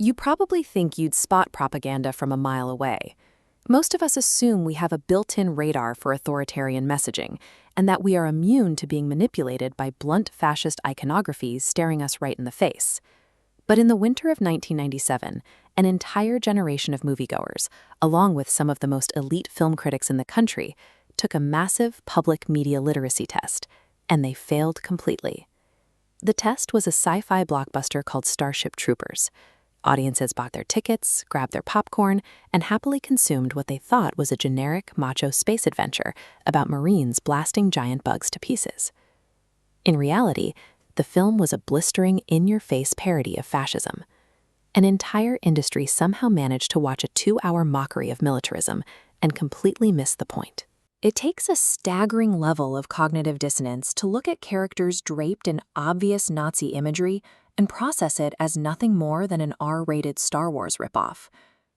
You probably think you'd spot propaganda from a mile away. Most of us assume we have a built-in radar for authoritarian messaging, and that we are immune to being manipulated by blunt fascist iconographies staring us right in the face. But in the winter of 1997, an entire generation of moviegoers, along with some of the most elite film critics in the country, took a massive public media literacy test, and they failed completely. The test was a sci-fi blockbuster called Starship Troopers. Audiences bought their tickets, grabbed their popcorn, and happily consumed what they thought was a generic macho space adventure about Marines blasting giant bugs to pieces. In reality, the film was a blistering, in-your-face parody of fascism. An entire industry somehow managed to watch a 2-hour mockery of militarism and completely miss the point. It takes a staggering level of cognitive dissonance to look at characters draped in obvious Nazi imagery and process it as nothing more than an R-rated Star Wars ripoff.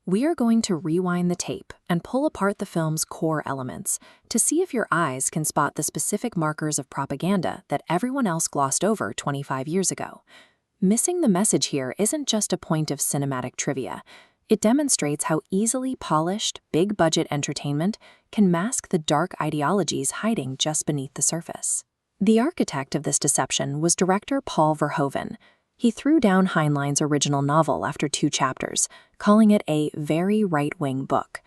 We are going to rewind the tape and pull apart the film's core elements to see if your eyes can spot the specific markers of propaganda that everyone else glossed over 25 years ago. Missing the message here isn't just a point of cinematic trivia. It demonstrates how easily polished, big-budget entertainment can mask the dark ideologies hiding just beneath the surface. The architect of this deception was director Paul Verhoeven. He threw down Heinlein's original novel after 2 chapters, calling it a very right-wing book.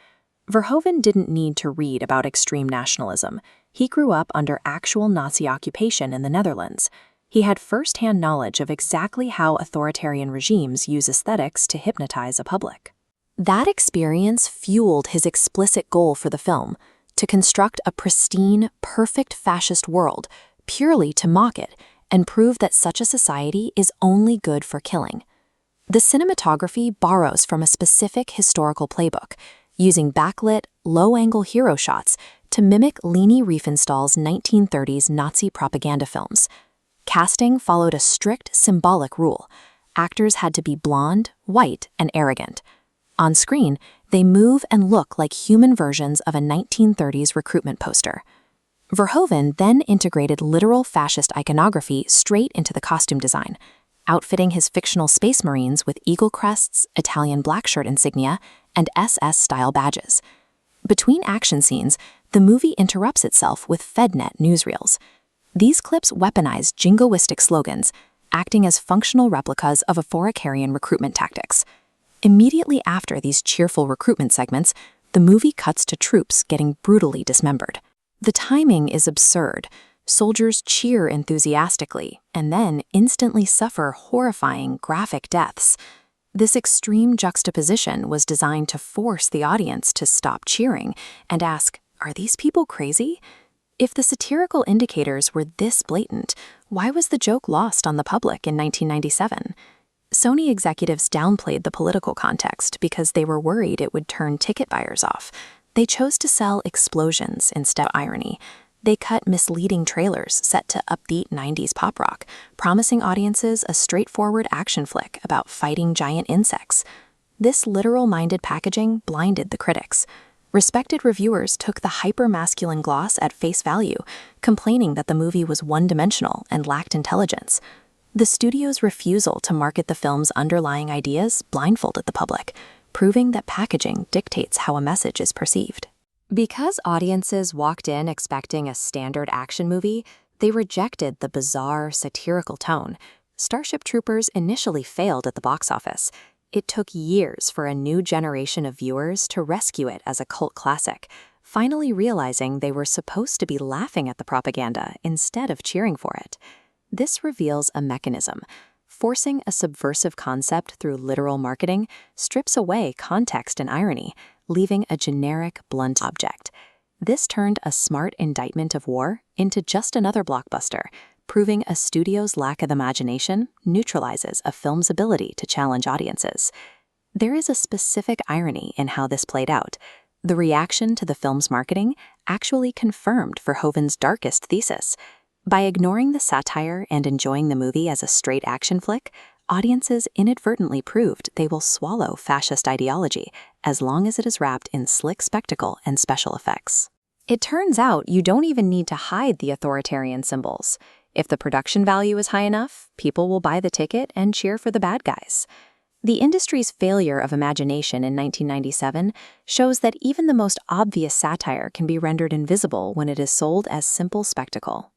Verhoeven didn't need to read about extreme nationalism. He grew up under actual Nazi occupation in the Netherlands. He had first-hand knowledge of exactly how authoritarian regimes use aesthetics to hypnotize a public. That experience fueled his explicit goal for the film, to construct a pristine, perfect fascist world, purely to mock it, and prove that such a society is only good for killing. The cinematography borrows from a specific historical playbook, using backlit, low-angle hero shots to mimic Leni Riefenstahl's 1930s Nazi propaganda films. Casting followed a strict symbolic rule. Actors had to be blonde, white, and arrogant. On screen, they move and look like human versions of a 1930s recruitment poster. Verhoeven then integrated literal fascist iconography straight into the costume design, outfitting his fictional space marines with eagle crests, Italian black shirt insignia, and SS-style badges. Between action scenes, the movie interrupts itself with FedNet newsreels. These clips weaponize jingoistic slogans, acting as functional replicas of authoritarian recruitment tactics. Immediately after these cheerful recruitment segments, the movie cuts to troops getting brutally dismembered. The timing is absurd. Soldiers cheer enthusiastically and then instantly suffer horrifying, graphic deaths. This extreme juxtaposition was designed to force the audience to stop cheering and ask, are these people crazy? If the satirical indicators were this blatant, why was the joke lost on the public in 1997? Sony executives downplayed the political context because they were worried it would turn ticket buyers off. They chose to sell explosions instead of irony. They cut misleading trailers set to upbeat 90s pop rock, promising audiences a straightforward action flick about fighting giant insects. This literal-minded packaging blinded the critics. Respected reviewers took the hyper-masculine gloss at face value, complaining that the movie was one-dimensional and lacked intelligence. The studio's refusal to market the film's underlying ideas blindfolded the public, proving that packaging dictates how a message is perceived. Because audiences walked in expecting a standard action movie, they rejected the bizarre, satirical tone. Starship Troopers initially failed at the box office. It took years for a new generation of viewers to rescue it as a cult classic, finally realizing they were supposed to be laughing at the propaganda instead of cheering for it. This reveals a mechanism. Forcing a subversive concept through literal marketing strips away context and irony, leaving a generic, blunt object. This turned a smart indictment of war into just another blockbuster, proving a studio's lack of imagination neutralizes a film's ability to challenge audiences. There is a specific irony in how this played out. The reaction to the film's marketing actually confirmed Verhoeven's darkest thesis. By ignoring the satire and enjoying the movie as a straight action flick, audiences inadvertently proved they will swallow fascist ideology as long as it is wrapped in slick spectacle and special effects. It turns out you don't even need to hide the authoritarian symbols. If the production value is high enough, people will buy the ticket and cheer for the bad guys. The industry's failure of imagination in 1997 shows that even the most obvious satire can be rendered invisible when it is sold as simple spectacle.